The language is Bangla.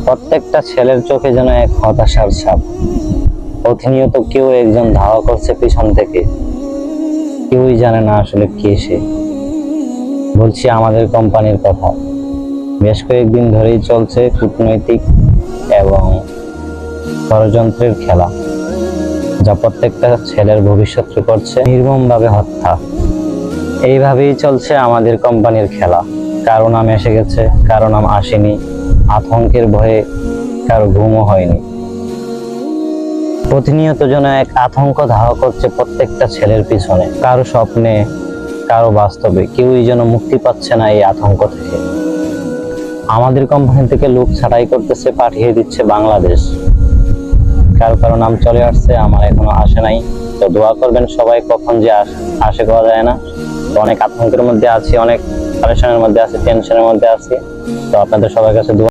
প্রত্যেকটা ছেলের চোখে যেন এক হতাশার ছাপ। প্রতিনিয়ত কেউ একজন ধাওয়া করছে পিছন থেকে, কেউই জানে না আসলে কে সে। বলছি আমাদের কোম্পানির কথা। বেশ কয়েকদিন ধরেই চলছে কূটনৈতিক এবং ষড়যন্ত্রের খেলা, যা প্রত্যেকটা ছেলের ভবিষ্যৎকে করছে নির্মমভাবে হত্যা। এইভাবেই চলছে আমাদের কোম্পানির খেলা। কারো নাম এসে গেছে, কারো নাম আসেনি। আতঙ্কের ভয়ে কারো ঘুমও হয়নি। প্রতিনিয়ত যেন এক আতঙ্ক ধাওয়া করছে প্রত্যেকটা ছেলের পিছনে, কারো স্বপ্নে, কারো বাস্তবে। কেউই যেন মুক্তি পাচ্ছে না এই আতঙ্ক থেকে। আমাদের কোম্পানি থেকে লোক ছাঁটাই করতেছে, পাঠিয়ে দিচ্ছে বাংলাদেশ। কারো কারো নাম চলে আসছে, আমার এখনো আসে নাই। তো দোয়া করবেন সবাই, কখন যে আসে পাওয়া যায় না। তো অনেক আতঙ্কের মধ্যে আছি, অনেক প্যারেশানের মধ্যে আছি, টেনশনের মধ্যে আছি। তো আপনাদের সবার কাছে দোয়া।